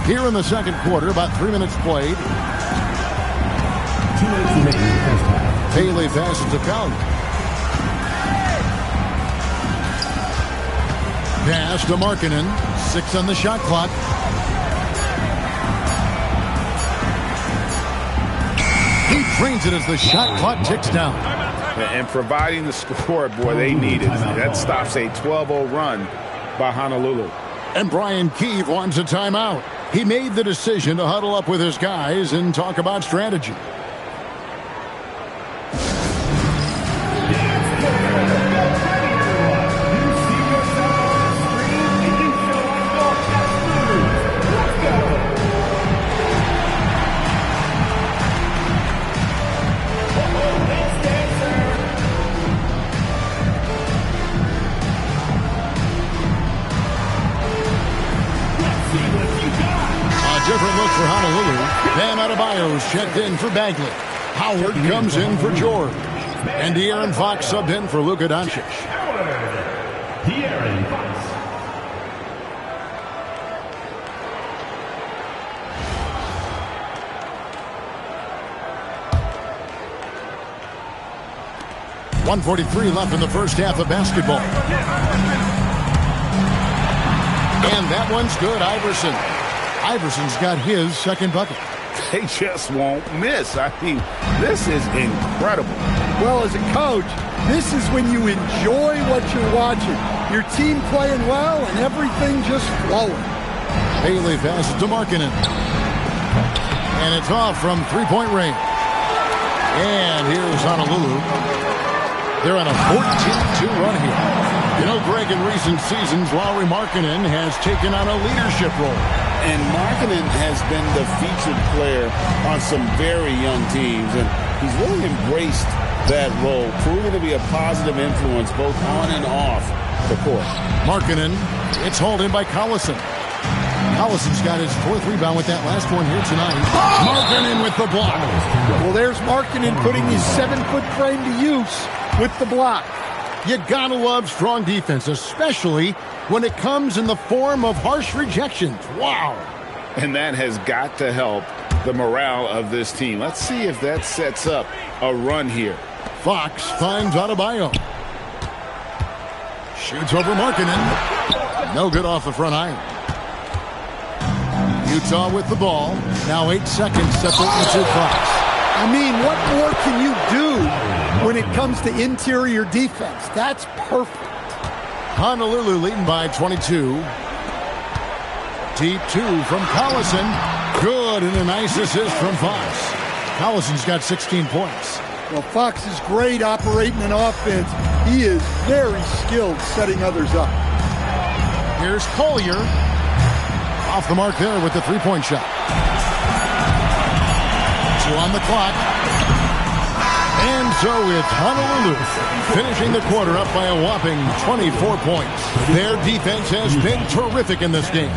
Here in the second quarter, about 3 minutes played. 2 minutes remaining in the first half. Bailey passes to Collier. Pass to Markkanen. 6 on the shot clock. He drains it as the shot clock ticks down. And providing the score, boy, they needed. That stops a 12-0 run by Honolulu. And Brian Keefe wants a timeout. He made the decision to huddle up with his guys and talk about strategy. Different look for Honolulu. Bam Adebayo's checked in for Bagley. Howard comes in for George. And De'Aaron Fox subbed in for Luka Doncic. De'Aaron Fox. .143 left in the first half of basketball. And that one's good, Iverson. Iverson's got his second bucket. They just won't miss. I mean, this is incredible. Well, as a coach, this is when you enjoy what you're watching. Your team playing well and everything just flowing. Bailey passes to Markkanen. And it's off from three-point range. And here's Honolulu. They're on a 14-2 run here. You know, Greg, in recent seasons, Lauri Markkanen has taken on a leadership role. And Markkanen has been the featured player on some very young teams, and he's really embraced that role, proving to be a positive influence both on and off the court. Markkanen, it's hauled in by Collison. Collison's got his fourth rebound with that last one here tonight. Markkanen with the block. Well, there's Markkanen putting his 7-foot frame to use with the block. You gotta love strong defense, especially when it comes in the form of harsh rejections. Wow. And that has got to help the morale of this team. Let's see if that sets up a run here. Fox finds Adebayo. Shoots over Markkanen. No good off the front iron. Utah with the ball. Now 8 seconds separating the Fox. I mean, what more can you do when it comes to interior defense? That's perfect. Honolulu leading by 22. Deep 2 from Collison. Good, and a nice assist from Fox. Collison's got 16 points. Well, Fox is great operating an offense. He is very skilled setting others up. Here's Collier. Off the mark there with the three-point shot. 2 on the clock. And so it's Honolulu finishing the quarter up by a whopping 24 points. Their defense has been terrific in this game.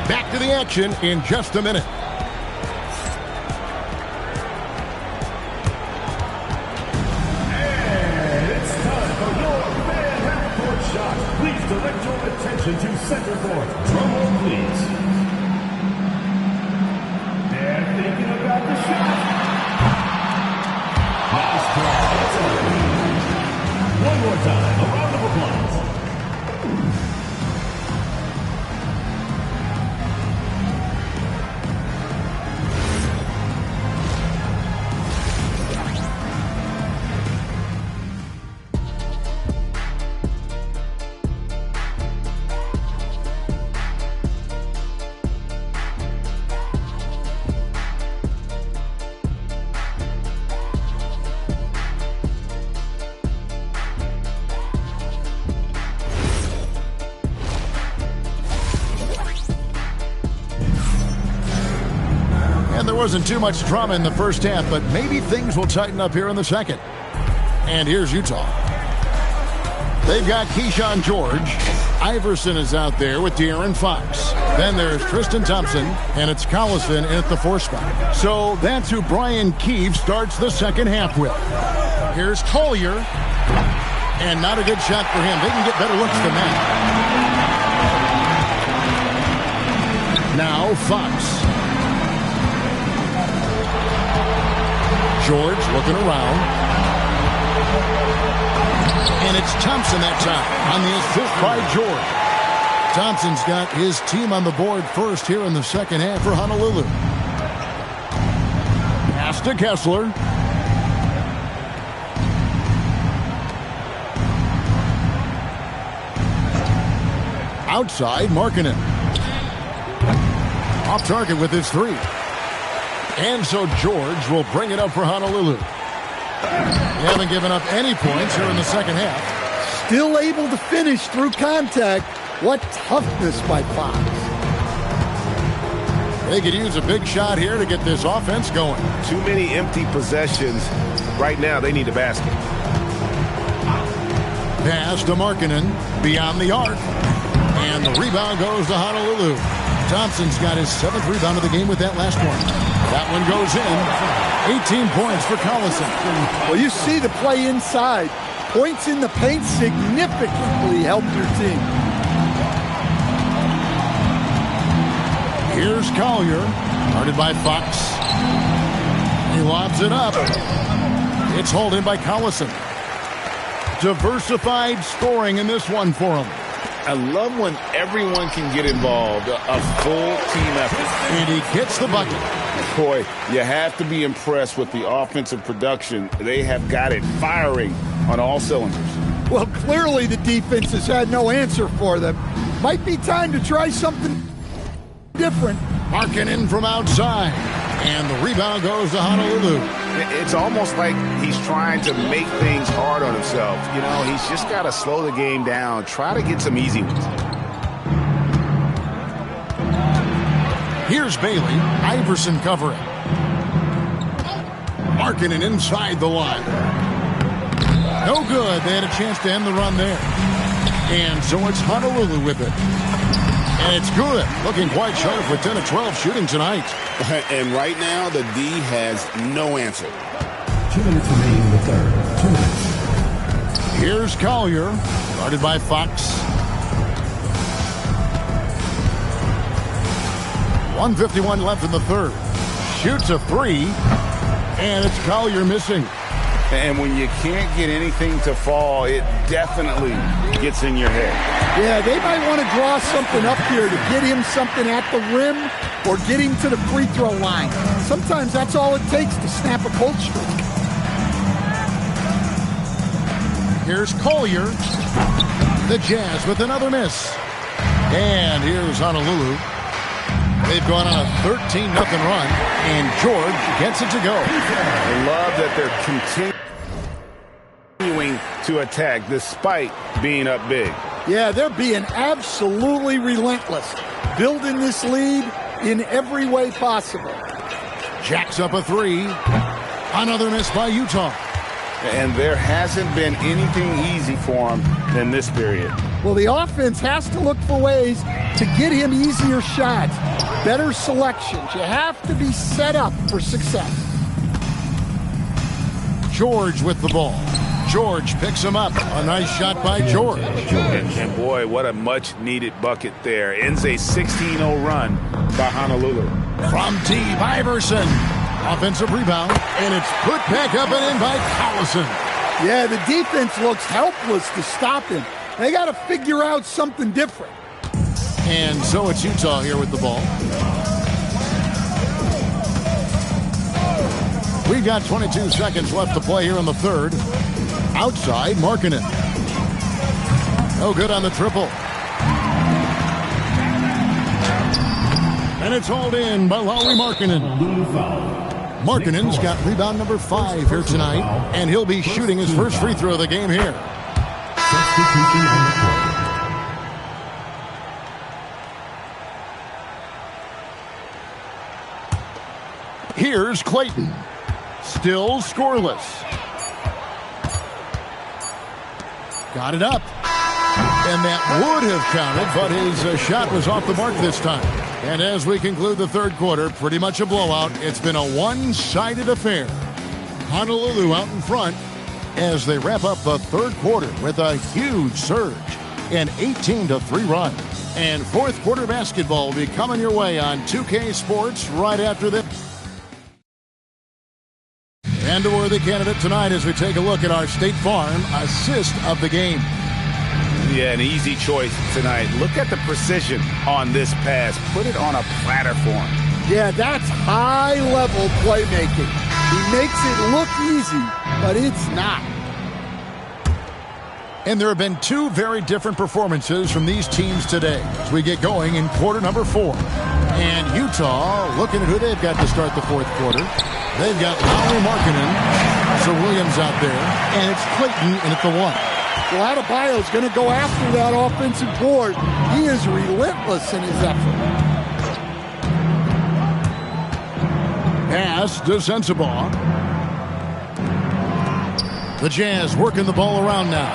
Back to the action in just a minute. And it's time for your fan half-court shot. Please direct your attention to center court. Drum roll, please. They're thinking about the shot. One more time, a round of applause. Wasn't too much drama in the first half, but maybe things will tighten up here in the second. And here's Utah. They've got Keyshawn George. Iverson is out there with De'Aaron Fox. Then there's Tristan Thompson, and it's Collison at the 4 spot. So that's who Brian Keefe starts the second half with. Here's Collier. And not a good shot for him. They can get better looks than that. Now Fox. George looking around. And it's Thompson that time on the assist by George. Thompson's got his team on the board first here in the second half for Honolulu. Pass to Kessler. Outside, Markkanen. Off target with his three. And so George will bring it up for Honolulu. They haven't given up any points here in the second half. Still able to finish through contact. What toughness by Fox. They could use a big shot here to get this offense going. Too many empty possessions. Right now, they need a basket. Pass to Markkanen beyond the arc. And the rebound goes to Honolulu. Thompson's got his 7th rebound of the game with that last one. That one goes in. 18 points for Collison. Well, you see the play inside. Points in the paint significantly help your team. Here's Collier, guarded by Fox. He lobs it up. It's hauled in by Collison. Diversified scoring in this one for him. I love when everyone can get involved, a full team effort. And he gets the bucket. Boy, you have to be impressed with the offensive production. They have got it firing on all cylinders. Well, clearly the defense has had no answer for them. Might be time to try something different. Markkanen from outside. And the rebound goes to Honolulu. It's almost like he's trying to make things hard on himself. You know, he's just got to slow the game down, try to get some easy ones. Here's Bailey. Iverson covering. Markkanen inside the line. No good. They had a chance to end the run there. And so it's Honolulu with it. And it's good. Looking quite sharp with 10 of 12 shooting tonight. And right now, the D has no answer. 2 minutes remaining in the third. 2 minutes. Here's Collier, guarded by Fox. 1:51 left in the third. Shoots a three, and it's Collier missing. And when you can't get anything to fall, it definitely gets in your head. Yeah, they might want to draw something up here to get him something at the rim or get him to the free throw line. Sometimes that's all it takes to snap a cold streak. Here's Collier. The Jazz with another miss. And here's Honolulu. They've gone on a 13-0 run, and George gets it to go. I love that they're continuing to attack despite being up big. Yeah, they're being absolutely relentless, building this lead in every way possible. Jacks up a three. Another miss by Utah. And there hasn't been anything easy for him in this period. Well, the offense has to look for ways to get him easier shots, better selections. You have to be set up for success. George with the ball. George picks him up. A nice shot by George. And boy, what a much-needed bucket there. Ends a 16-0 run by Honolulu. From T. Iverson. Offensive rebound. And it's put back up and in by Collison. Yeah, the defense looks helpless to stop him. They got to figure out something different. And so it's Utah here with the ball. We've got 22 seconds left to play here in the third. Outside, Markkanen. No good on the triple. And it's hauled in by Lauri Markkanen. Markkanen's got rebound number 5 here tonight, and he'll be shooting his first free throw of the game here. Here's Clayton. Still scoreless. Got it up. And that would have counted, but his shot was off the mark this time. And as we conclude the third quarter, pretty much a blowout. It's been a one-sided affair. Honolulu out in front as they wrap up the third quarter with a huge surge. an 18-3 run. And fourth quarter basketball will be coming your way on 2K Sports right after this. And a worthy candidate tonight as we take a look at our State Farm assist of the game. Yeah, an easy choice tonight. Look at the precision on this pass. Put it on a platter for him. Yeah, that's high-level playmaking. He makes it look easy, but it's not. And there have been two very different performances from these teams today as we get going in quarter number 4. And Utah looking at who they've got to start the fourth quarter. They've got Lowry Markkanen, Sir Williams out there, and it's Clayton in at the 1. Well, Adebayo's going to go after that offensive board. He is relentless in his effort. Pass to Sensabaugh. The Jazz working the ball around now.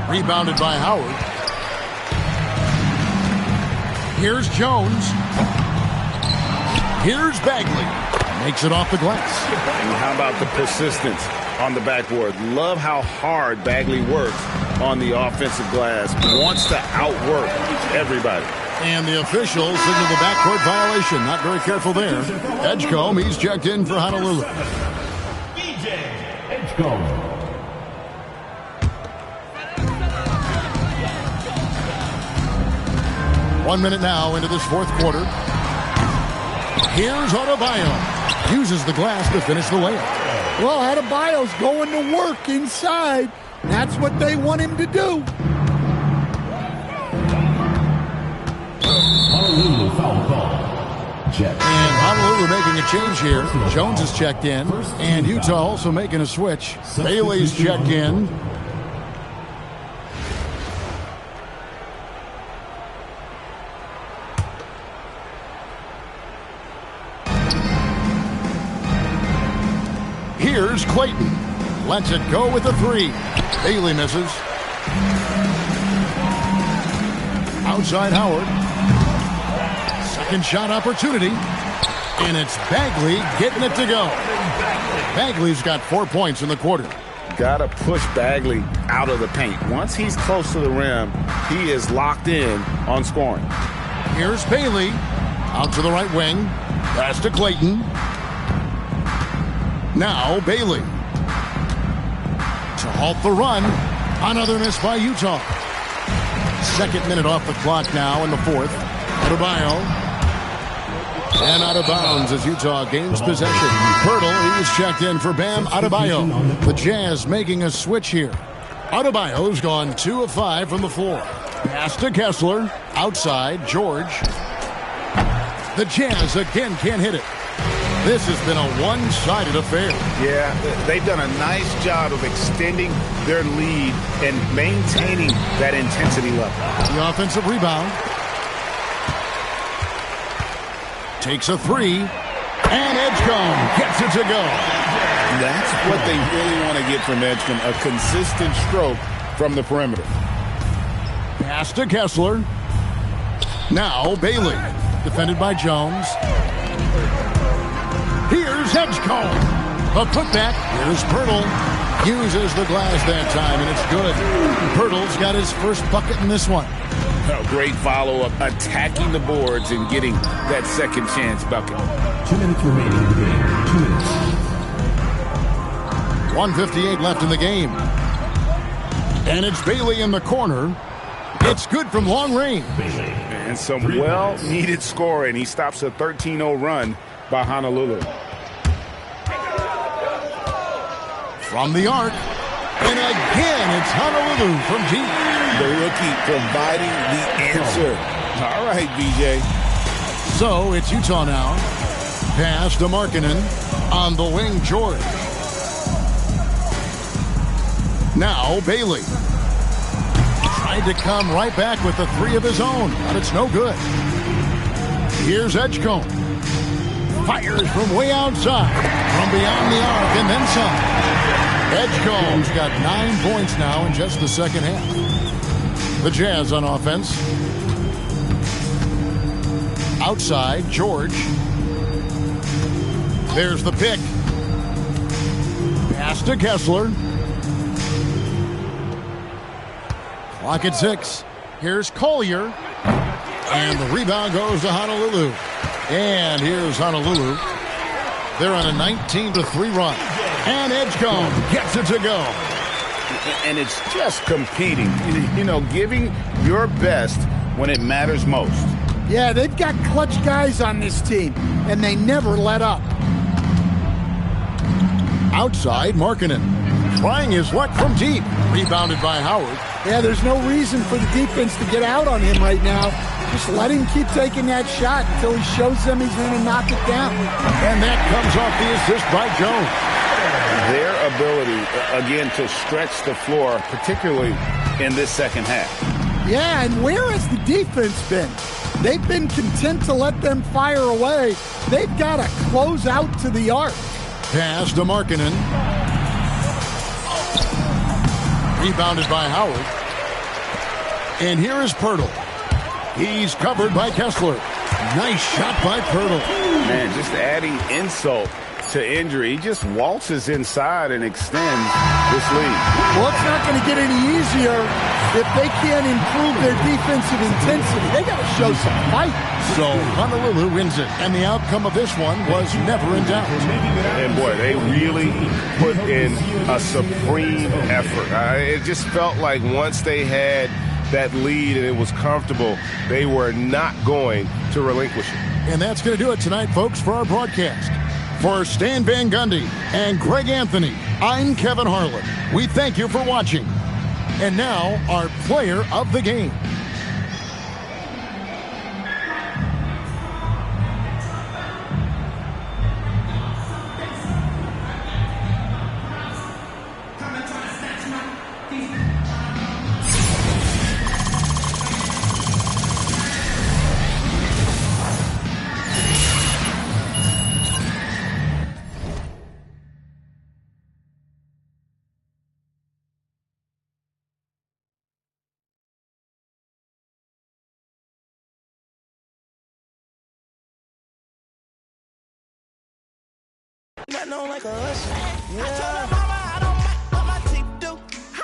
Rebounded by Howard. Here's Jones. Here's Bagley. Makes it off the glass. And how about the persistence on the backboard? Love how hard Bagley works on the offensive glass. Wants to outwork everybody. And the officials signal the backcourt violation. Not very careful there. Edgecombe, he's checked in for Honolulu. DJ Edgecombe. One minute now into this fourth quarter. Here's Adebayo. Uses the glass to finish the layup. Well, Adebayo's going to work inside. That's what they want him to do. Honolulu foul call. Check. And Honolulu making a change here. Jones is checked in. And Utah also making a switch. Bailey's checked in. Here's Clayton. Lets it go with a 3. Bailey misses. Outside Howard. Second shot opportunity. And it's Bagley getting it to go. Bagley's got 4 points in the quarter. Got to push Bagley out of the paint. Once he's close to the rim, he is locked in on scoring. Here's Bailey. Out to the right wing. Pass to Clayton. Now Bailey. To halt the run. Another miss by Utah. Second minute off the clock now in the fourth. Adebayo. And out of bounds as Utah gains possession. Pirtle, he's checked in for Bam Adebayo. The Jazz making a switch here. Adebayo's gone 2 of 5 from the floor. Pass to Kessler. Outside, George. The Jazz again can't hit it. This has been a one-sided affair. Yeah, they've done a nice job of extending their lead and maintaining that intensity level. The offensive rebound. Takes a 3. And Edgecombe gets it to go. That's what they really want to get from Edgecombe, a consistent stroke from the perimeter. Pass to Kessler. Now Bailey. Defended by Jones. Here's Edgecombe. A putback. Here's Pirtle. Uses the glass that time, and it's good. Pirtle's got his first bucket in this one. A great follow-up, attacking the boards and getting that second chance bucket. 2 minutes remaining in the game. 2 minutes. 1:58 left in the game. And it's Bailey in the corner. It's good from long range. Bailey. And some well-needed scoring. He stops a 13-0 run by Honolulu. From the arc. And again, it's Honolulu from deep. The rookie providing the answer. All right, BJ. So it's Utah now. Pass to Markkanen. On the wing, George. Now Bailey. Tried to come right back with the 3 of his own, but it's no good. Here's Edgecombe. Fires from way outside. From beyond the arc and then some. Edgecombe's got 9 points now in just the second half. The Jazz on offense. Outside, George. There's the pick. Pass to Kessler. Clock at 6. Here's Collier. And the rebound goes to Honolulu. And here's Honolulu. They're on a 19-3 run. And Edgecombe gets it to go. And it's just competing, you know, giving your best when it matters most. Yeah, they've got clutch guys on this team, and they never let up. Outside, Markkanen trying his luck from deep. Rebounded by Howard. Yeah, there's no reason for the defense to get out on him right now. Just let him keep taking that shot until he shows them he's going to knock it down. And that comes off the assist by Jones. Their ability, again, to stretch the floor, particularly in this second half. Yeah, and where has the defense been? They've been content to let them fire away. They've got to close out to the arc. Pass to Markkanen. Rebounded by Howard. And here is Pirtle. He's covered by Kessler. Nice shot by Pirtle. Man, just adding insult to injury. He just waltzes inside and extends this lead. Well, it's not going to get any easier if they can't improve their defensive intensity. They got to show some fight. So Honolulu wins it, and the outcome of this one was never in doubt. And boy, they really put in a supreme effort. It just felt like once they had that lead and it was comfortable, they were not going to relinquish it. And that's going to do it tonight, folks, for our broadcast. For Stan Van Gundy and Greg Anthony, I'm Kevin Harlan. We thank you for watching. And now, our player of the game. Nothing like us. Yeah. I told her mama I don't like what my teeth do.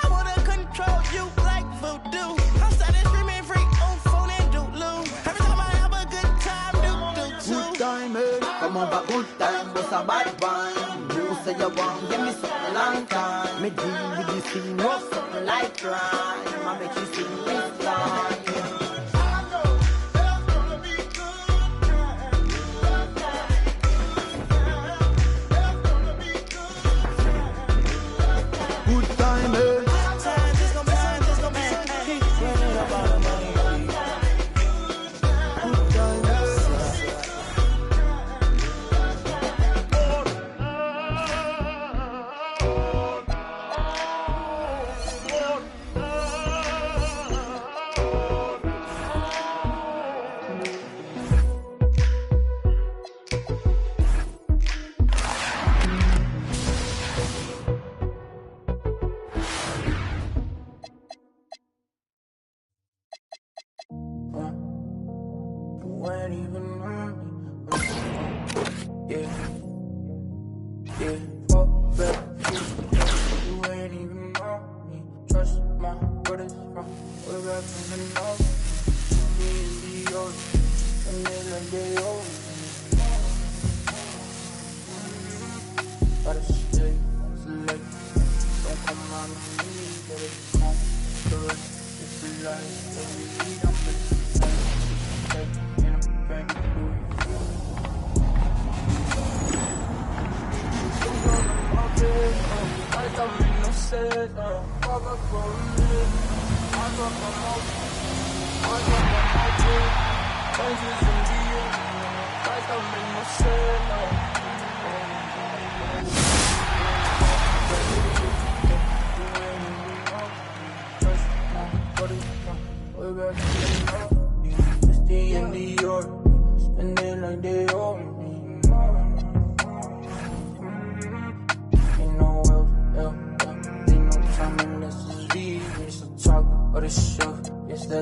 I wanna control you like voodoo. I'm starting screaming freak on phone and doodloo. Every time I have a good time, do. Good time, eh? Come on, but good time, what's a bad one? You say you want, give me something long time. Me deal with this thing, no something like crime. I make you sing this song.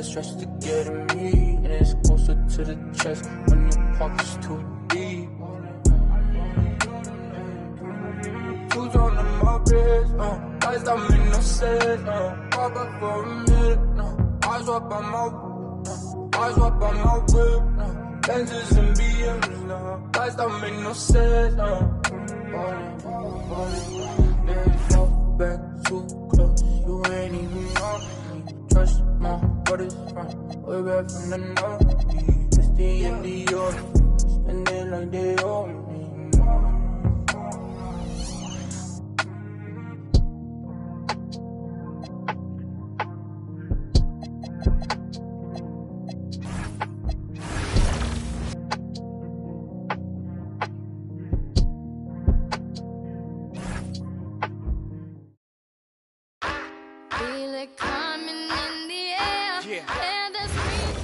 Stress to get in me, and it's closer to the chest when your pocket's too deep. Who's on my bed? I stop making no sense. Pop up for a minute. Eyes up on my whip, lenses and BMs now. Lights don't make no sense now. Go back too close, you ain't even know me. Trust my brothers from way back from the north. It's the end of your spend it like they owe me. Feel it coming in the air. Hear the scream.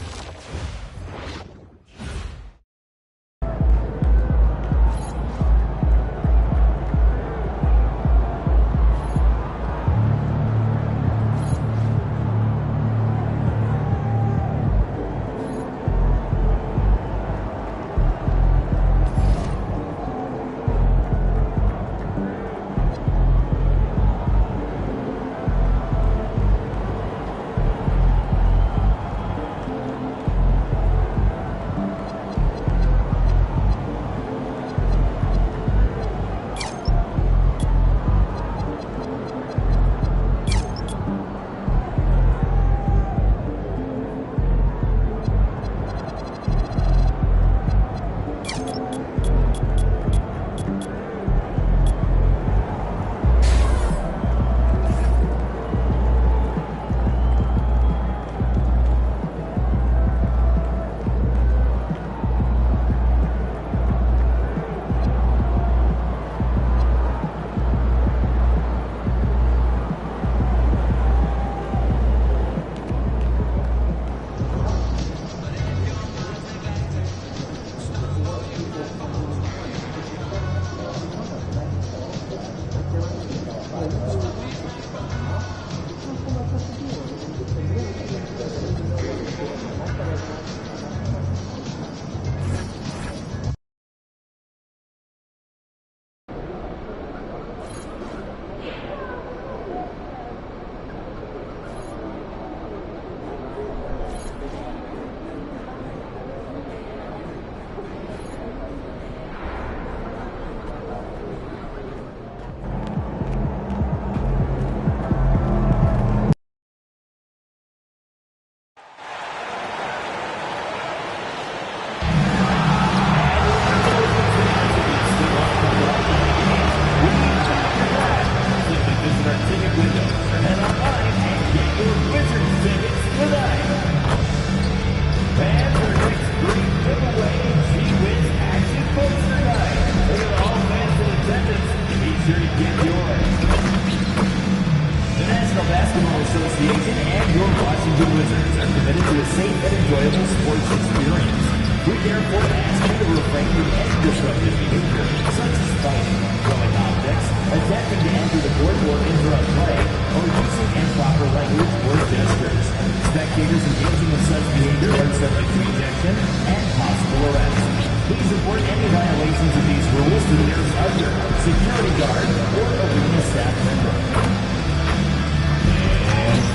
Association and your Washington Wizards are committed to a safe and enjoyable sports experience. We therefore ask you to refrain from any disruptive behavior, such as fighting, throwing objects, attempting to enter the court or interrupt play, or using improper language or gestures. Spectators engaging in such behavior are subject to ejection and possible arrest. Please report any violations of these rules to the nearest usher, security guard, or arena staff member.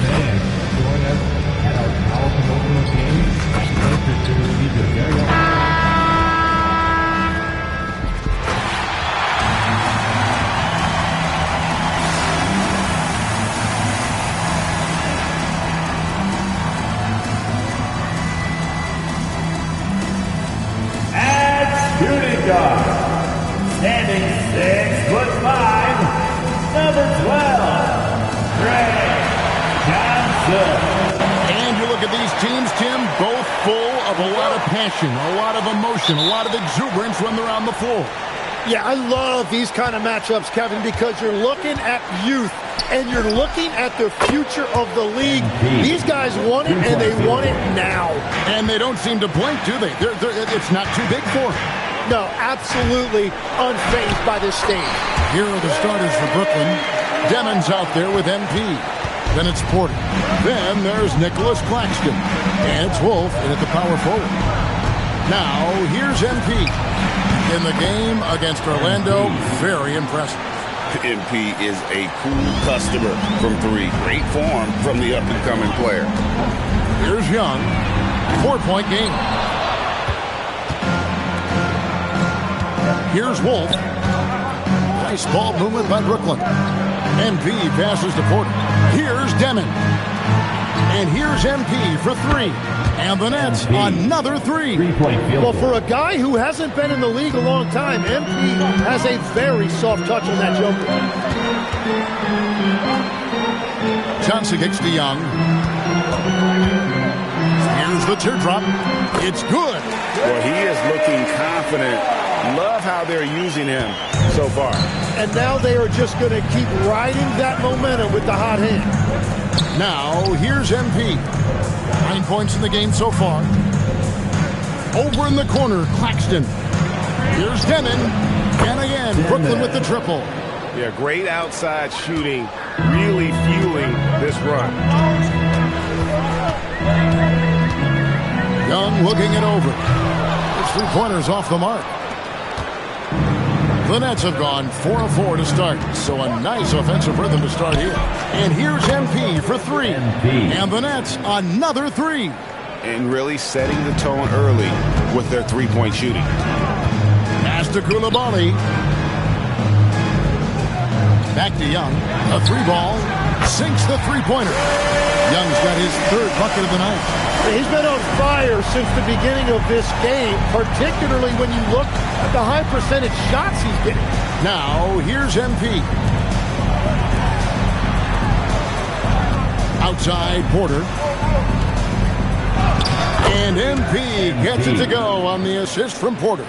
And going up at our powerful opening game, I think that there will be the very shooting guard, standing 6'5", number 12, Greg Johnson. And you look at these teams, Tim, both full of a lot of passion, a lot of emotion, a lot of exuberance when they're on the floor. Yeah, I love these kind of matchups, Kevin, because you're looking at youth and you're looking at the future of the league. These guys want it, and they want it now. And they don't seem to blink, do they? It's not too big for them. No, absolutely unfazed by this stage. Here are the starters for Brooklyn. Demon's out there with MP. Then it's Porter. Then there's Nicholas Claxton. And it's Wolf in at the power forward. Now, here's MP. In the game against Orlando, very impressive. MP is a cool customer from 3. Great form from the up-and-coming player. Here's Young. 4-point game. Here's Wolf. Nice ball movement by Brooklyn. MP passes to Porter. Here's Demon. And here's MP for 3. And the Nets, another 3. Well, for a guy who hasn't been in the league a long time, MP has a very soft touch on that jumper. Johnson kicks to Young. Here's the teardrop. It's good. Well, he is looking confident. Love how they're using him so far. And now they are just going to keep riding that momentum with the hot hand. Now, here's MP. 9 points in the game so far. Over in the corner, Claxton. Here's Demon. And again, Brooklyn with the triple. Yeah, great outside shooting, really fueling this run. Young looking it over. His 3-pointers off the mark. The Nets have gone 4 of 4 to start, so a nice offensive rhythm to start here. And here's MP for 3. And the Nets, another 3. And really setting the tone early with their 3-point shooting. Pass to Koulibaly. Back to Young. A 3-ball. Sinks the 3-pointer. Young's got his 3rd bucket of the night. He's been on fire since the beginning of this game, particularly when you look at the high percentage shots he's getting. Now, here's MP. Outside, Porter. And MP gets it to go on the assist from Porter.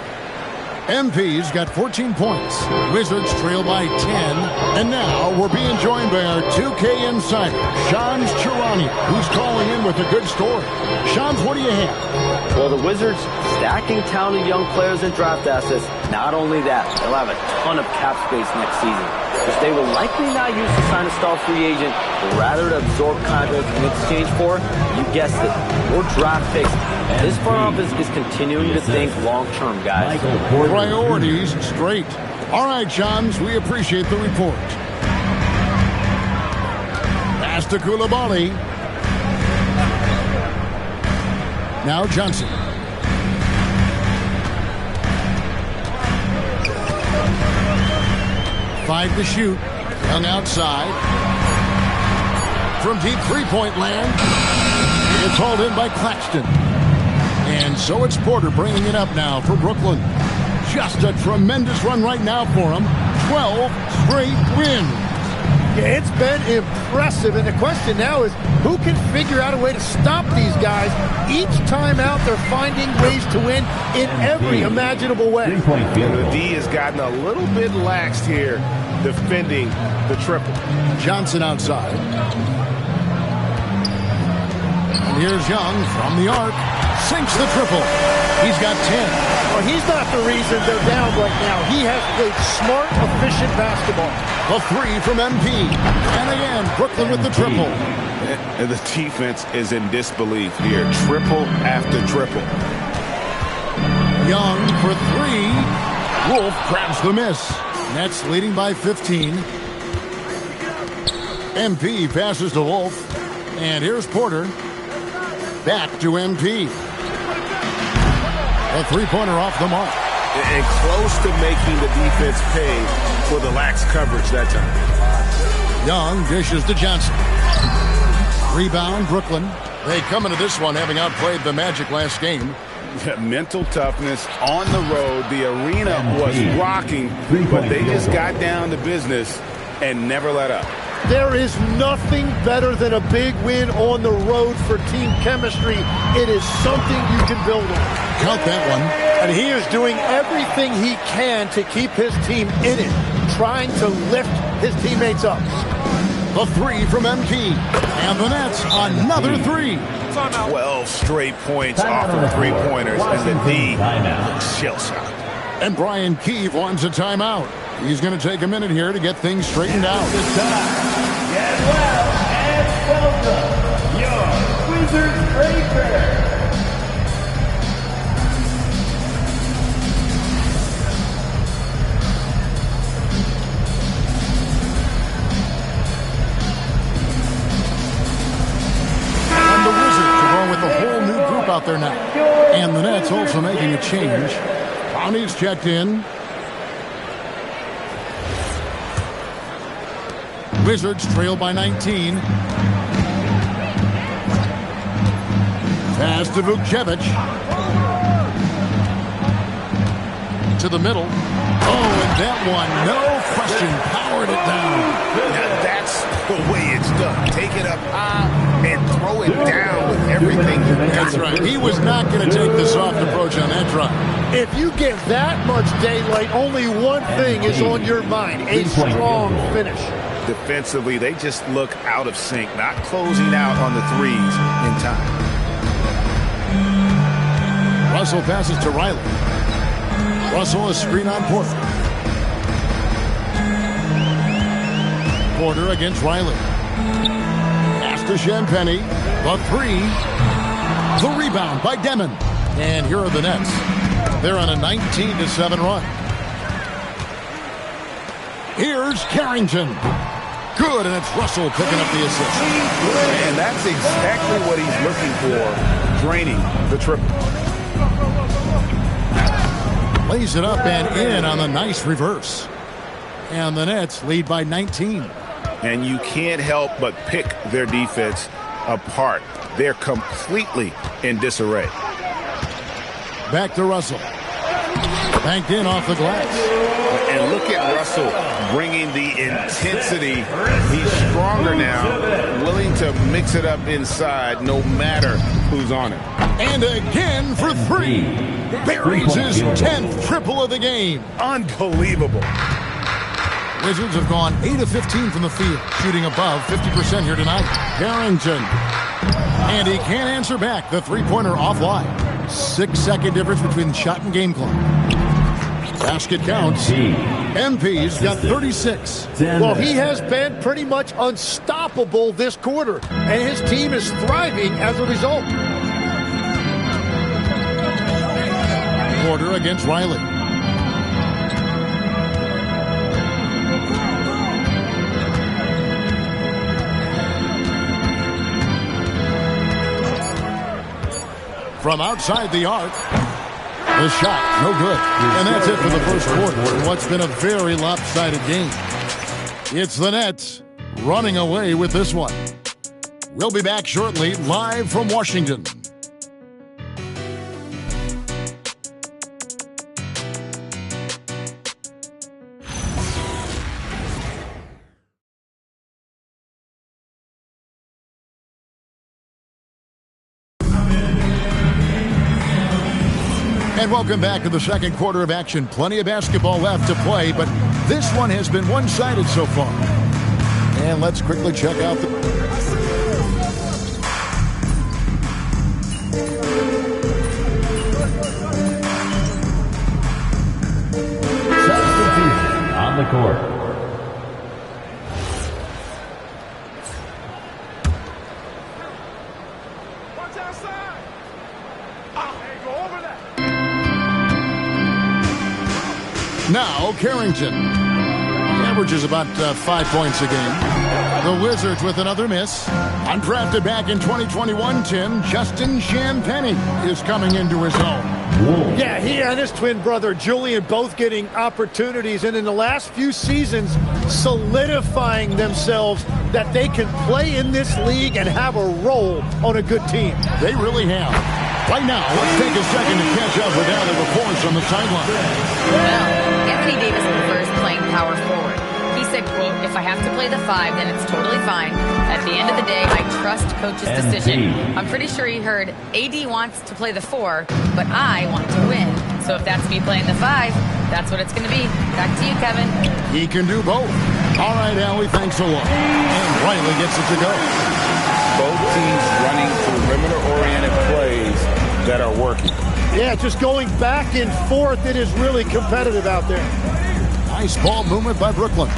MP's got 14 points. Wizards trail by 10. And now we're being joined by our 2K insider, Sean Chirani, who's calling in with a good story. Sean, what do you have? Well, the Wizards stacking talented young players and draft assets. Not only that, they'll have a ton of cap space next season, which they will likely not use to sign a star free agent, but rather to absorb contracts in exchange for, you guessed it, more draft picks. This front office is continuing to think long-term, guys. Priorities straight. All right, Johns, we appreciate the report. Pass to Koulibaly. Now Johnson. Five to shoot. Young outside. From deep three-point land. It's hauled in by Claxton. And so it's Porter bringing it up now for Brooklyn. Just a tremendous run right now for him. 12 straight wins. Yeah, it's been impressive. And the question now is, who can figure out a way to stop these guys? Each time out, they're finding ways to win in every imaginable way. The D has gotten a little bit laxed here defending the triple. Johnson outside. And here's Young from the arc. Sinks the triple. He's got 10. Well, he's not the reason they're down right now. He has played smart, efficient basketball. A 3 from MP. And again, Brooklyn with the triple. And the defense is in disbelief here. Triple after triple. Young for 3. Wolf grabs the miss. Nets leading by 15. MP passes to Wolf. And here's Porter. Back to MP. A three-pointer off the mark. And close to making the defense pay for the lax coverage that time. Young dishes to Johnson. Rebound, Brooklyn. They come into this one having outplayed the Magic last game. Mental toughness on the road. The arena was rocking, but they just got down to business and never let up. There is nothing better than a big win on the road for team chemistry. It is something you can build on. Count that one. And he is doing everything he can to keep his team in it, trying to lift his teammates up. The 3 from MP. And the Nets, another 3. 12 straight points off of three-pointers, and the D shell-shocked. And Brian Keefe wants a timeout. He's going to take a minute here to get things straightened out. Get well and welcome your Wizards Trade Fair. also making a change. Brownie's checked in. Wizards trail by 19. Pass to Vukcevic. To the middle. Oh, and that one, no question, powered it down. Now that's the way it's done. Take it up high and throw it down with everything you got. That's right. He was not going to take the soft approach on that drive. If you get that much daylight, only one thing is on your mind, a strong finish. Defensively, they just look out of sync, not closing out on the threes in time. Russell passes to Riley. Russell, a screen on Porter. Porter against Riley. Pass to Champagny. The three. The rebound by Demon. And here are the Nets. They're on a 19-7 run. Here's Carrington. Good, and it's Russell picking up the assist. And that's exactly what he's looking for, draining the triple. Lays it up and in on the nice reverse. And the Nets lead by 19. And you can't help but pick their defense apart. They're completely in disarray. Back to Russell. Banked in off the glass. And look at Russell bringing the intensity. He's stronger now, willing to mix it up inside no matter who's on it. And again for three. Buries his 10th triple of the game. Unbelievable. Wizards have gone 8 of 15 from the field, shooting above 50% here tonight. Carrington. And he can't answer back. The three-pointer offline. 6-second difference between shot and game clock. Basket counts. MP's got 36. Well, he has been pretty much unstoppable this quarter, and his team is thriving as a result. Porter against Riley. From outside the arc. The shot, no good. And that's it for the first quarter in what's been a very lopsided game. It's the Nets running away with this one. We'll be back shortly, live from Washington. And welcome back to the second quarter of action. Plenty of basketball left to play, but this one has been one-sided so far. And let's quickly check out the... Substitute on the court. Now, Carrington. He averages about 5 points a game. The Wizards with another miss. Undrafted back in 2021, Tim, Justin Champagny is coming into his own. Yeah, he and his twin brother Julian both getting opportunities, and in the last few seasons solidifying themselves that they can play in this league and have a role on a good team. They really have. Right now, let's take a second to catch up with how the reports on the sideline. Well, Anthony Davis prefers playing power forward. He said, quote, if I have to play the 5, then it's totally fine. At the end of the day, I trust coach's decision. I'm pretty sure he heard AD wants to play the 4, but I want to win. So if that's me playing the 5, that's what it's going to be. Back to you, Kevin. He can do both. All right, Allie, thanks a lot. And Riley gets it to go. Both teams running perimeter-oriented plays that are working. Yeah, just going back and forth. It is really competitive out there. Nice ball movement by Brooklyn.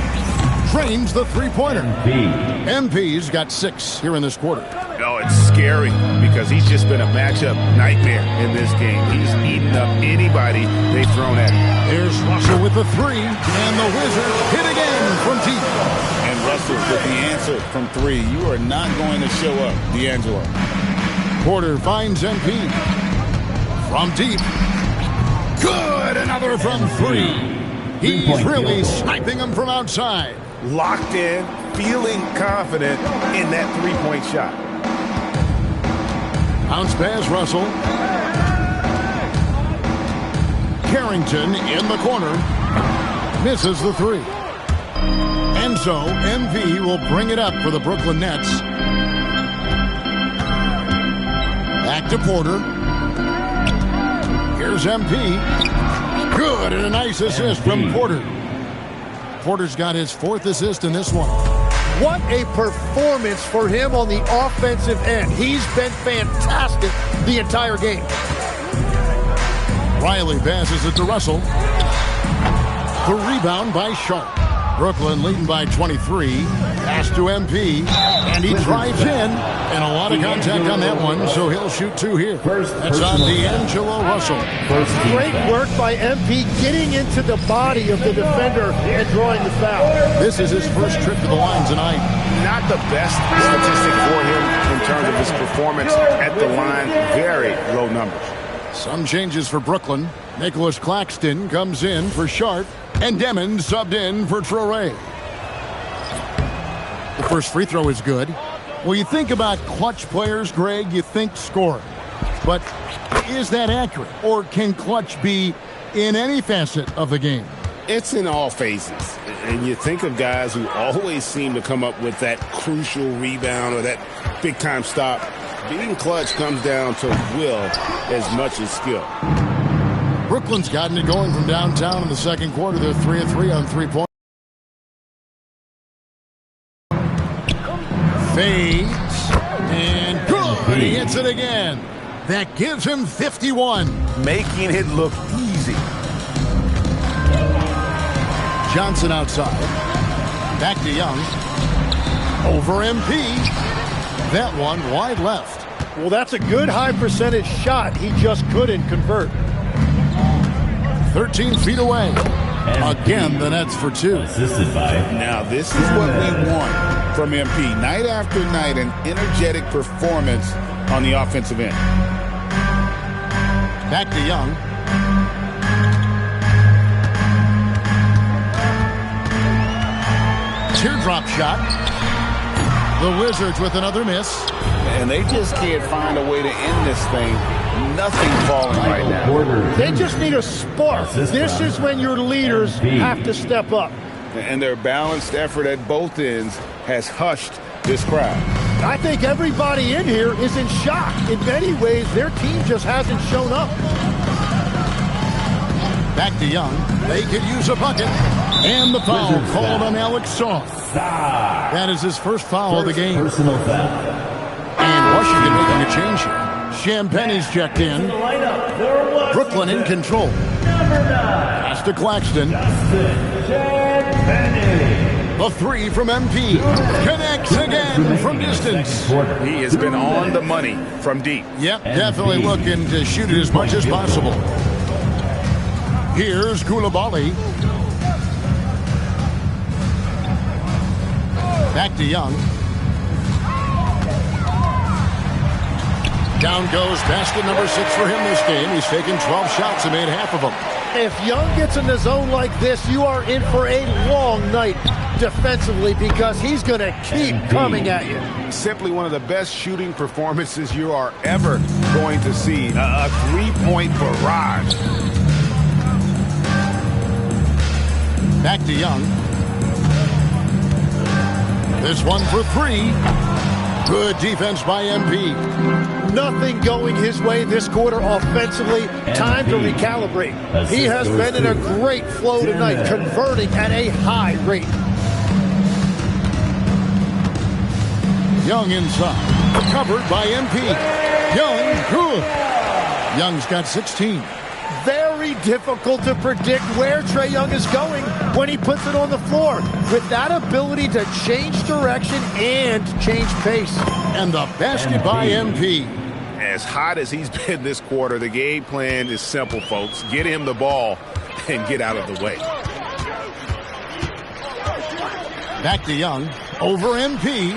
Drains the three-pointer. MP's got 6 here in this quarter. No, it's scary because he's just been a matchup nightmare in this game. He's eaten up anybody they've thrown at him. Here's Russell with the 3, and the Wizards hit again from deep. And Russell with the answer from 3. You are not going to show up, D'Angelo. Porter finds MP. From deep. Good, another from 3. He's really sniping them from outside. Locked in, feeling confident in that three-point shot. Bounce pass, Russell. Carrington in the corner. Misses the 3. And so MP will bring it up for the Brooklyn Nets. Back to Porter. Here's MP. Good, and a nice assist from Porter. Porter's got his 4th assist in this one. What a performance for him on the offensive end. He's been fantastic the entire game. Riley passes it to Russell. The rebound by Sharp. Brooklyn leading by 23. Pass to MP. And he drives in. And a lot of contact on that one, so he'll shoot 2 here. That's on D'Angelo Russell. Great work by MP getting into the body of the defender and drawing the foul. This is his first trip to the line tonight. Not the best statistic for him in terms of his performance at the line. Very low numbers. Some changes for Brooklyn. Nicholas Claxton comes in for Sharp, and Demon subbed in for Traoré. The first free throw is good. Well, you think about clutch players, Greg, you think scoring. But is that accurate? Or can clutch be in any facet of the game? It's in all phases. And you think of guys who always seem to come up with that crucial rebound or that big-time stop. Being clutch comes down to will as much as skill. Brooklyn's gotten it going from downtown in the second quarter. They're 3-3 on 3-point. Fades. And good. He hits it again. That gives him 51. Making it look easy. Johnson outside. Back to Young. Over MP. That one wide left. Well, that's a good high percentage shot. He just couldn't convert. 13 feet away. Again, the Nets for 2. Now, this is what we want from MP. Night after night, an energetic performance on the offensive end. Back to Young. Teardrop shot. The Wizards with another miss. And they just can't find a way to end this thing. Nothing falling right now. They just need a spark. This is when your leaders have to step up. And their balanced effort at both ends has hushed this crowd. I think everybody in here is in shock. In many ways, their team just hasn't shown up. Back to Young. They could use a bucket. And the foul called on Alex Soft. That is his first foul of the game. Personal foul. And Washington making a change here. Champagne's checked in. Brooklyn in control. Pass to Claxton. The 3 from MP. Connects again from distance. He has been on the money from deep. Yep, definitely looking to shoot it as much as possible. Here's Koulibaly. Back to Young. Down goes basket number 6 for him this game. He's taken 12 shots and made half of them. If Young gets in the zone like this, you are in for a long night defensively because he's going to keep coming at you. Simply one of the best shooting performances you are ever going to see. A three-point barrage. Back to Young. This one for 3. Good defense by MP. Nothing going his way this quarter offensively. Time to recalibrate. He has been in a great flow tonight, converting at a high rate. Young inside. Covered by MP. Young, good. Young's got 16. Very difficult to predict where Trae Young is going when he puts it on the floor. With that ability to change direction and change pace. And the basket by MP. As hot as he's been this quarter, the game plan is simple, folks. Get him the ball and get out of the way. Back to Young. Over MP.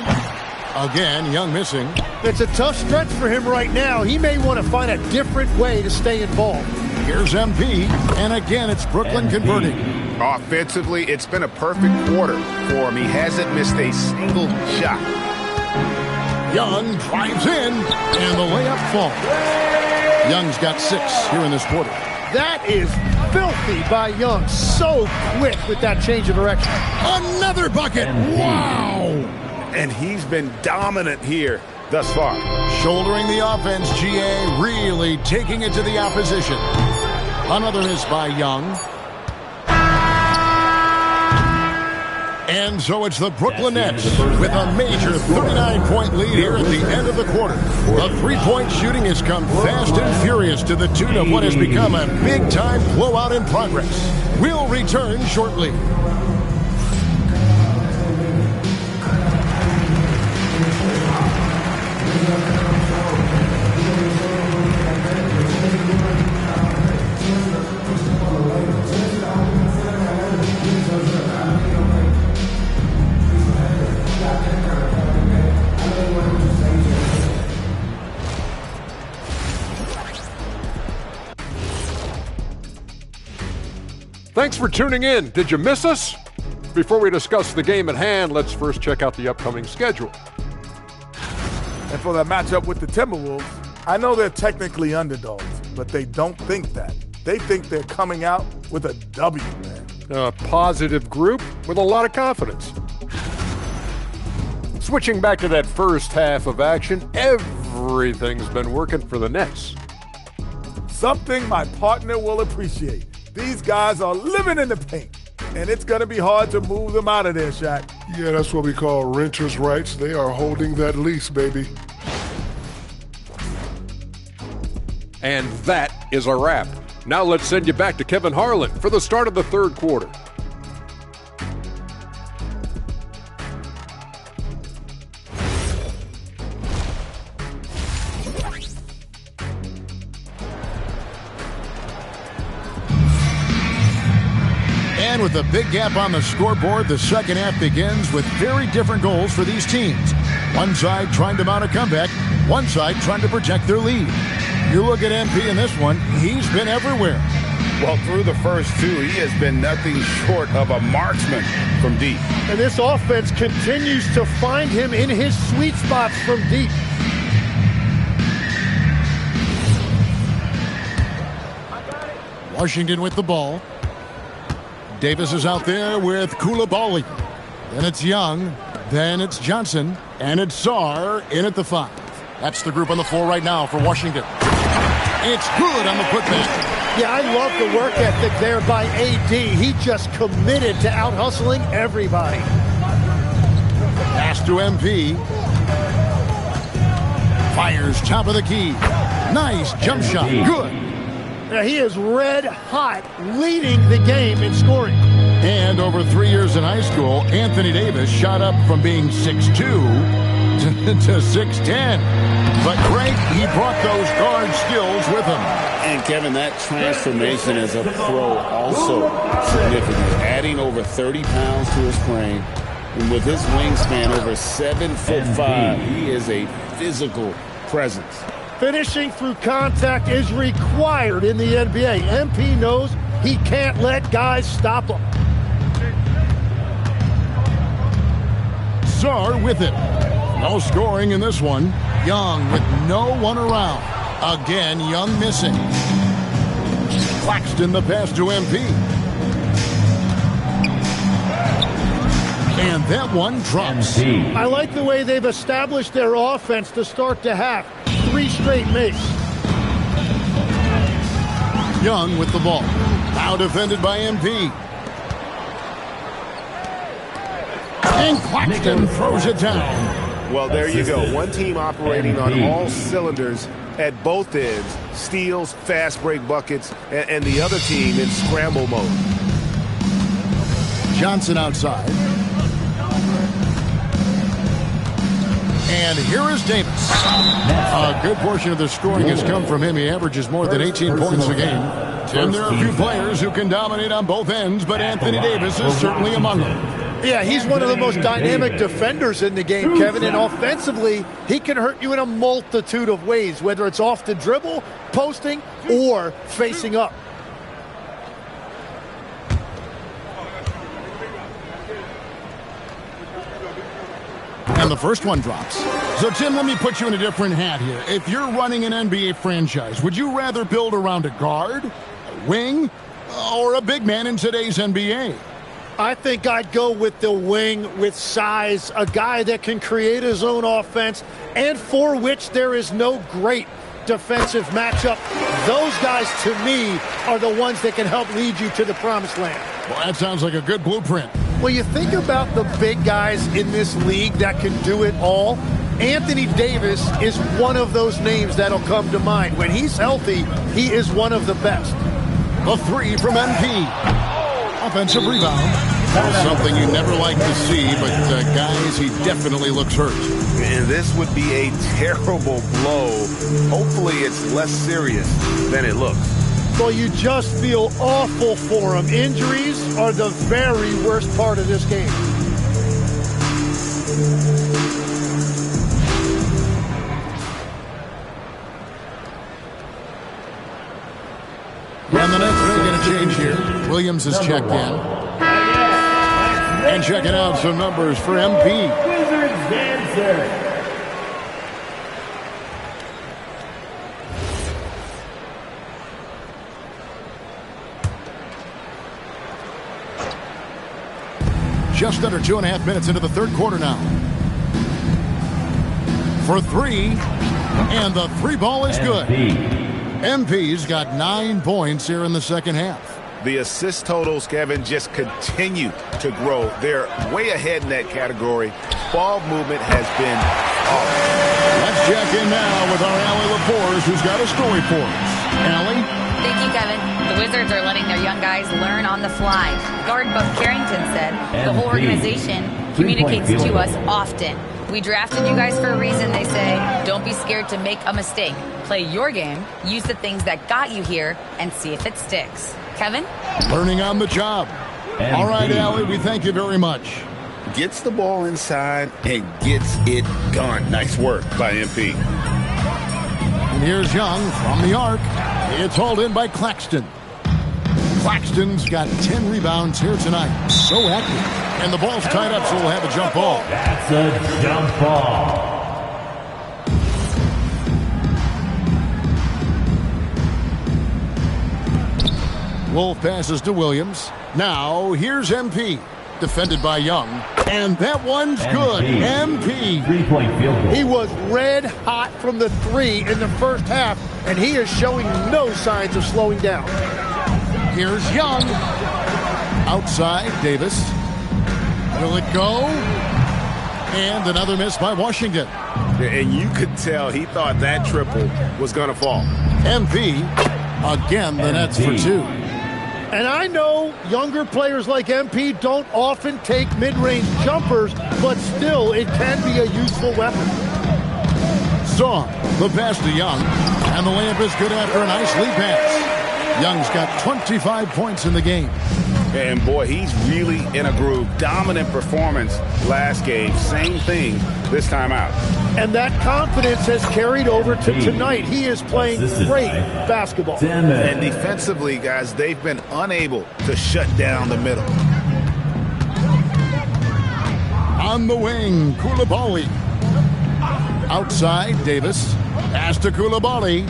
Again, Young missing. It's a tough stretch for him right now. He may want to find a different way to stay involved. Here's MP, and again, it's Brooklyn converting. Offensively, it's been a perfect quarter for him. He hasn't missed a single shot. Young drives in, and the layup falls. Young's got 6 here in this quarter. That is filthy by Young. So quick with that change of direction. Another bucket. Wow. And he's been dominant here thus far. Shouldering the offense, GA really taking it to the opposition. Another miss by Young. And so it's the Brooklyn Nets with a major 39-point lead here at the end of the quarter. The three-point shooting has come fast and furious to the tune of what has become a big-time blowout in progress. We'll return shortly. Thanks for tuning in. Did you miss us? Before we discuss the game at hand, let's first check out the upcoming schedule. And for that matchup with the Timberwolves, I know they're technically underdogs, but they don't think that. They think they're coming out with a W, man. A positive group with a lot of confidence. Switching back to that first half of action, everything's been working for the Nets. Something my partner will appreciate. These guys are living in the paint, and it's going to be hard to move them out of there, Shaq. Yeah, that's what we call renters' rights. They are holding that lease, baby. And that is a wrap. Now let's send you back to Kevin Harlan for the start of the third quarter. And with a big gap on the scoreboard, the second half begins with very different goals for these teams. One side trying to mount a comeback, one side trying to protect their lead. You look at MP in this one, he's been everywhere. Well, through the first two, he has been nothing short of a marksman from deep. And this offense continues to find him in his sweet spots from deep. Washington with the ball. Davis is out there with Koulibaly. Then it's Young. Then it's Johnson. And it's Sarr in at the 5. That's the group on the floor right now for Washington. It's good on the putback. Yeah, I love the work ethic there by AD. He just committed to out-hustling everybody. Pass to MP. Fires top of the key. Nice jump shot. Good. Now, he is red hot, leading the game in scoring. And over 3 years in high school, Anthony Davis shot up from being 6'2" to 6'10". But Greg, he brought those guard skills with him. And Kevin, that transformation as a pro also significant. Adding over 30 pounds to his frame. And with his wingspan over 7'5", he is a physical presence. Finishing through contact is required in the NBA. MP knows he can't let guys stop him. Sarr with it. No scoring in this one. Young with no one around. Again, Young missing. Claxton the pass to MP. And that one drops. I like the way they've established their offense to start the half. 3 straight makes. Young with the ball. Now defended by MP. And Claxton throws it down. Well, there you go. One team operating on all cylinders at both ends. Steals, fast break buckets, and the other team in scramble mode. Johnson outside. And here is Davis. A good portion of the scoring has come from him. He averages more than 18 points a game. And there are a few players who can dominate on both ends, but Anthony Davis is certainly among them. Yeah, he's one of the most dynamic defenders in the game, Kevin, and offensively, he can hurt you in a multitude of ways, whether it's off the dribble, posting, or facing up. And the first one drops. So, Tim, let me put you in a different hat here. If you're running an NBA franchise, would you rather build around a guard, a wing, or a big man in today's NBA? I think I'd go with the wing with size, a guy that can create his own offense and for which there is no great defensive matchup. Those guys, to me, are the ones that can help lead you to the promised land. Well, that sounds like a good blueprint. Well, you think about the big guys in this league that can do it all. Anthony Davis is one of those names that'll come to mind. When he's healthy, he is one of the best. A three from MP. Offensive rebound. Something you never like to see, but guys, he definitely looks hurt. And this would be a terrible blow. Hopefully it's less serious than it looks. Well, you just feel awful for him. Injuries are the very worst part of this game. And the Nets are going to change here. Williams has checked in. And checking out some numbers for MP. Wizards dancer. Just under 2.5 minutes into the third quarter now. For three. And the three ball is good. MP's got 9 points here in the second half. The assist totals, Kevin, just continue to grow. They're way ahead in that category. Ball movement has been awesome. Let's check in now with our Allie Laporte, who's got a story for us. Allie? Thank you, Kevin. The Wizards are letting their young guys learn on the fly. Guard Buck Carrington said the whole organization communicates to us often. We drafted you guys for a reason, they say. Don't be scared to make a mistake. Play your game, use the things that got you here, and see if it sticks. Kevin? Learning on the job. All right, Allie, we thank you very much. Gets the ball inside and gets it done. Nice work by MP. And here's Young from the arc. It's hauled in by Claxton. Claxton's got 10 rebounds here tonight. So active. And the ball's tied up, so we'll have a jump ball. That's a jump ball. Wolf passes to Williams. Now, here's MP. Defended by Young. And that one's good. MP. 3-point field goal. He was red hot from the three in the first half, and he is showing no signs of slowing down. Here's Young. Outside, Davis. Will it go? And another miss by Washington. And you could tell he thought that triple was going to fall. MP. Again, the Nets for two. And I know younger players like MP don't often take mid-range jumpers, but still, it can be a useful weapon. Strong, the pass to Young, and the layup is good after a nice lead pass. Young's got 25 points in the game. And boy, he's really in a groove. Dominant performance last game. Same thing this time out. And that confidence has carried over to tonight. He is playing great basketball. And defensively, guys, they've been unable to shut down the middle. On the wing, Koulibaly. Outside, Davis. Pass to Koulibaly.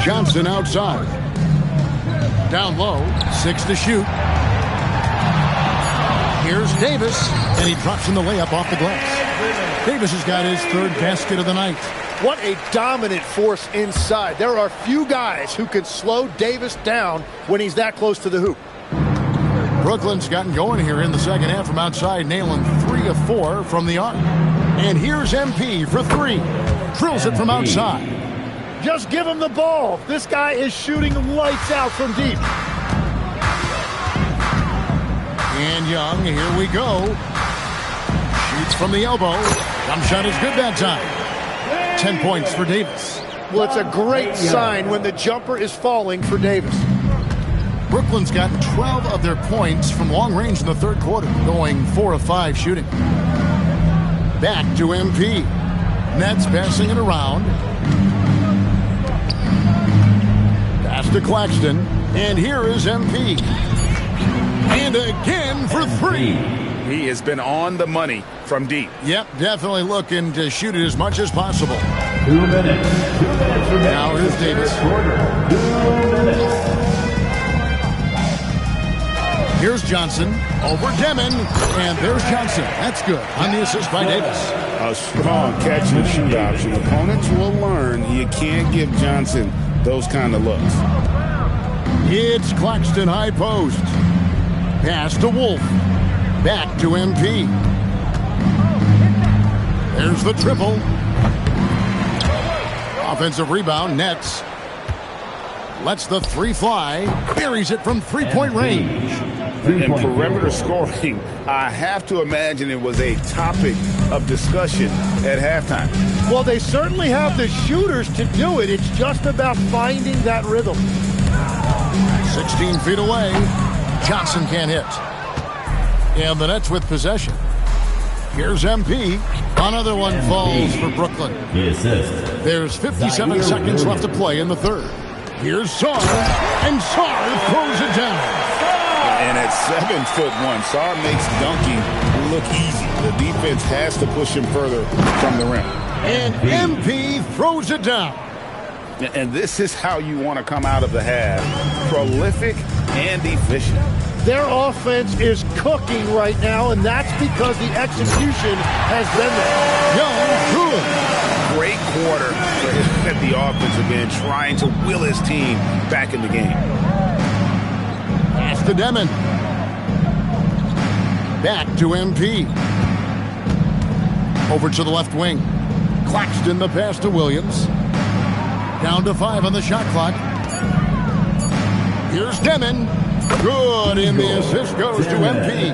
Johnson outside. Down low, 6 to shoot. Here's Davis, and he drops in the layup off the glass. Davis has got his third basket of the night. What a dominant force inside. There are few guys who can slow Davis down when he's that close to the hoop. Brooklyn's gotten going here in the second half from outside, nailing 3 of 4 from the arc. And here's MP for 3. Drills it from outside. Just give him the ball. This guy is shooting lights out from deep. And Young, here we go. Shoots from the elbow. Jump shot is good that time. 10 points for Davis. Well, it's a great sign when the jumper is falling for Davis. Brooklyn's gotten 12 of their points from long range in the third quarter, going 4 of 5 shooting. Back to MP. Nets passing it around. Pass to Claxton. And here is MP. And again for 3. He has been on the money from deep. Yep, definitely looking to shoot it as much as possible. 2 minutes. 2 minutes remaining. Now here's Davis. 2 minutes. Here's Johnson over Demon, and there's Johnson. That's good on the assist by Davis. A strong catch and shoot option. Opponents will learn you can't give Johnson those kind of looks. It's Claxton high post. Pass to Wolf. Back to MP. There's the triple. Offensive rebound, Nets. Lets the 3 fly. Buries it from 3-point range. And perimeter scoring, I have to imagine it was a topic of discussion at halftime. Well, they certainly have the shooters to do it. It's just about finding that rhythm. 16 feet away. Johnson can't hit. And the Nets with possession. Here's MP. Another one falls for Brooklyn. There's 57 seconds left to play in the third. Here's Sarr. And Sarr throws it down. And at 7'1", Sarr makes dunking look easy. The defense has to push him further from the rim. And MP throws it down. And this is how you want to come out of the half. Prolific and efficient. Their offense is cooking right now, and that's because the execution has been there. Young, good. Great quarter at the offensive end, trying to will his team back in the game. Pass to Demon. Back to MP. Over to the left wing. Claxton the pass to Williams. Down to 5 on the shot clock. Here's Demon. Good, and the assist goes to MP.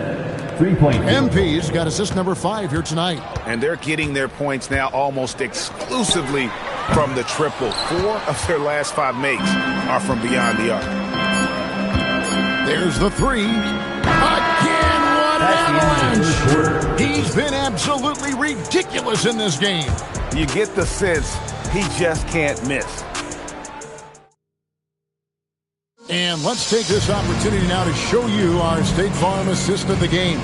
MP's got assist number 5 here tonight. And they're getting their points now almost exclusively from the triple. 4 of their last 5 makes are from beyond the arc. There's the 3. Again, what an avalanche! He's been absolutely ridiculous in this game. You get the sense he just can't miss. And let's take this opportunity now to show you our State Farm assist of the game.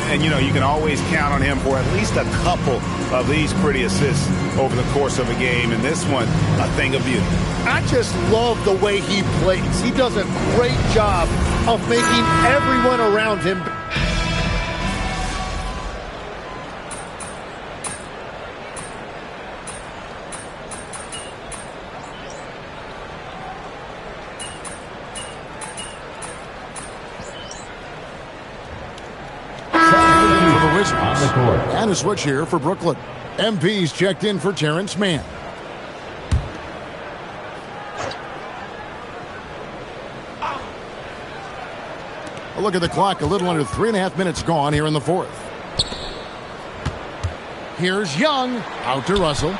And, you know, you can always count on him for at least a couple of these pretty assists over the course of a game. And this one, a thing of beauty. I just love the way he plays. He does a great job of making everyone around him. And a switch here for Brooklyn. MP's checked in for Terrence Mann. A look at the clock, a little under 3.5 minutes gone here in the fourth. Here's Young, out to Russell.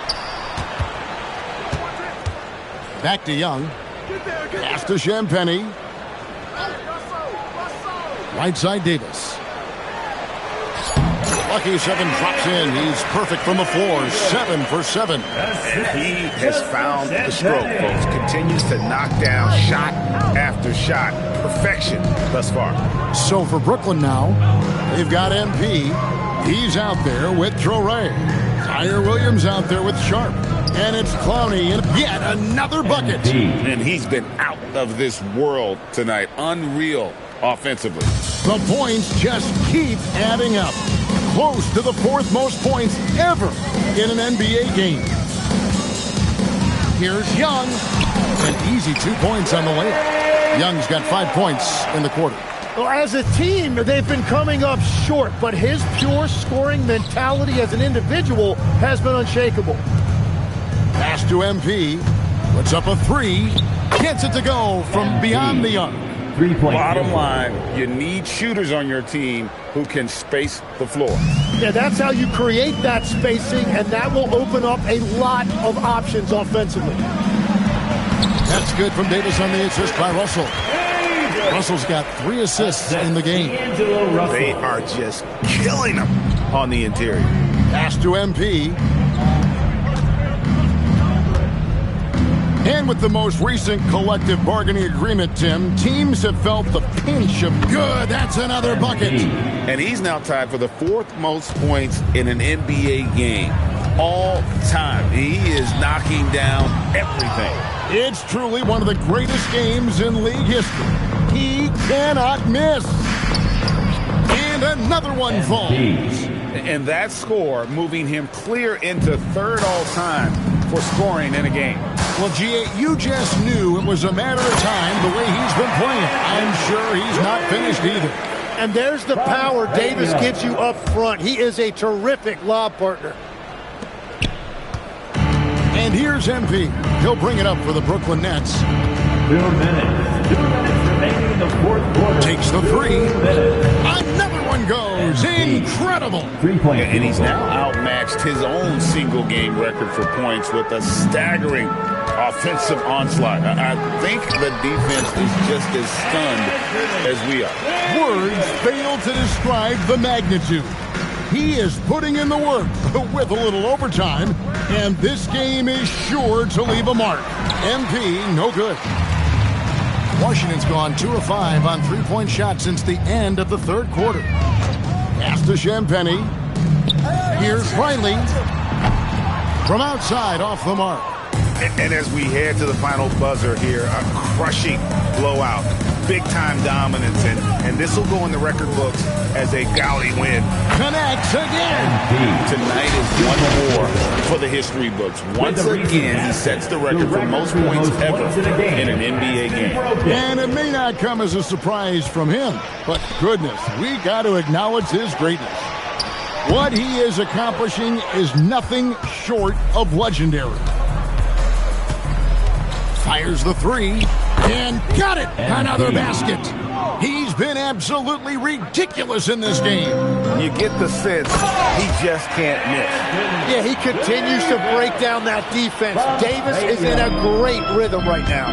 Back to Young. Pass to Champagny. Right side Davis. Lucky 7 drops in. He's perfect from the floor. 7 for 7. And he has found the stroke, folks. Continues to knock down shot after shot. Perfection thus far. So for Brooklyn now, they've got MP. He's out there with Traore. Tyre Williams out there with Sharp. And it's Clowney in yet another bucket. And he's been out of this world tonight. Unreal offensively. The points just keep adding up. Close to the 4th most points ever in an NBA game. Here's Young. An easy 2 points on the layup. Young's got 5 points in the quarter. Well, as a team, they've been coming up short, but his pure scoring mentality as an individual has been unshakable. Pass to MP. Puts up a 3. Gets it to go from beyond the arc. Bottom line, you need shooters on your team who can space the floor. Yeah, that's how you create that spacing, and that will open up a lot of options offensively. That's good from Davis on the assist by Russell. Russell's got 3 assists in the game. They are just killing him on the interior. Pass to MP. And with the most recent collective bargaining agreement, Tim, teams have felt the pinch of good. That's another bucket. And he's now tied for the 4th most points in an NBA game all time. He is knocking down everything. It's truly one of the greatest games in league history. He cannot miss. And another one falls. And that score moving him clear into 3rd all-time for scoring in a game. Well, G.A., you just knew it was a matter of time the way he's been playing. I'm sure he's not finished either. And there's the power Davis gives you up front. He is a terrific lob partner. And here's MP. He'll bring it up for the Brooklyn Nets. 2 minutes. 2 minutes remaining in the 4th quarter. Takes the 3. Another one goes. Incredible. And he's now outmatched his own single-game record for points with a staggering offensive onslaught. I think the defense is just as stunned as we are. Words fail to describe the magnitude. He is putting in the work with a little overtime, and this game is sure to leave a mark. MP, no good. Washington's gone 2 of 5 on 3-point shots since the end of the 3rd quarter. Pass to Champagny. Here's Riley. From outside, off the mark. And as we head to the final buzzer here, a crushing blowout, big-time dominance, and this will go in the record books as a gaudy win. Connects again. Tonight is one more for the history books. Once again, he sets the record for most points ever in an NBA game. And it may not come as a surprise from him, but goodness, we got to acknowledge his greatness. What he is accomplishing is nothing short of legendary. Fires the 3, and got it! Another basket! He's been absolutely ridiculous in this game. You get the sense he just can't miss. Yeah, he continues to break down that defense. Davis is in a great rhythm right now.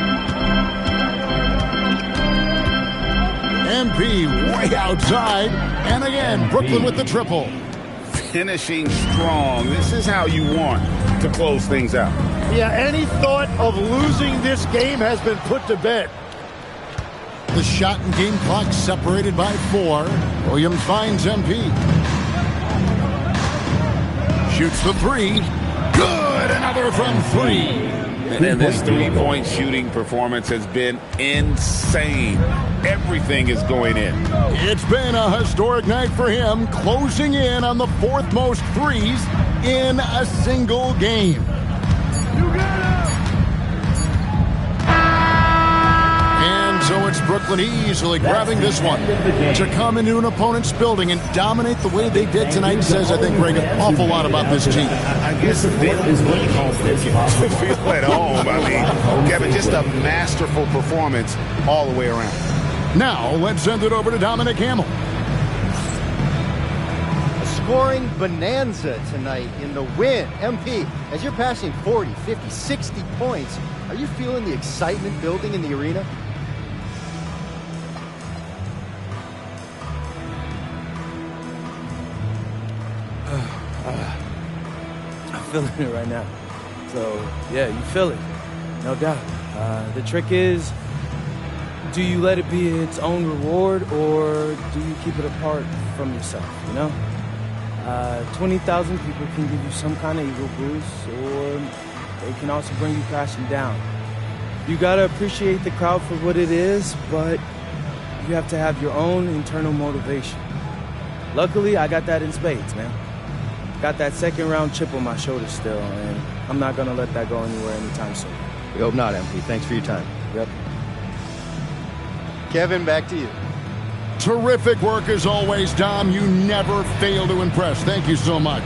MP way outside, and again, Brooklyn with the triple. Finishing strong. This is how you want to close things out. Yeah, any thought of losing this game has been put to bed. The shot and game clock separated by 4. Williams finds MP. Shoots the 3. Good! Another from 3. And this 3-point shooting performance has been insane. Everything is going in. It's been a historic night for him, closing in on the 4th most threes in a single game. And so it's Brooklyn easily grabbing this one. To come into an opponent's building and dominate the way they did tonight says, I think, Greg, an awful lot about this team. I guess the bit is what you call feel at home. I mean, Kevin, just a masterful performance all the way around. Now, let's send it over to Dominic Hamill. A scoring bonanza tonight in the win. MP, as you're passing 40, 50, 60 points, are you feeling the excitement building in the arena? I'm feeling it right now. So, yeah, you feel it. No doubt. The trick is, do you let it be its own reward, or do you keep it apart from yourself, you know? 20,000 people can give you some kind of ego boost, or they can also bring you crashing down. You gotta appreciate the crowd for what it is, but you have to have your own internal motivation. Luckily, I got that in spades, man. Got that 2nd round chip on my shoulder still, and I'm not gonna let that go anywhere anytime soon. We hope not, MP. Thanks for your time. Yep. Kevin, back to you. Terrific work as always, Dom. You never fail to impress. Thank you so much.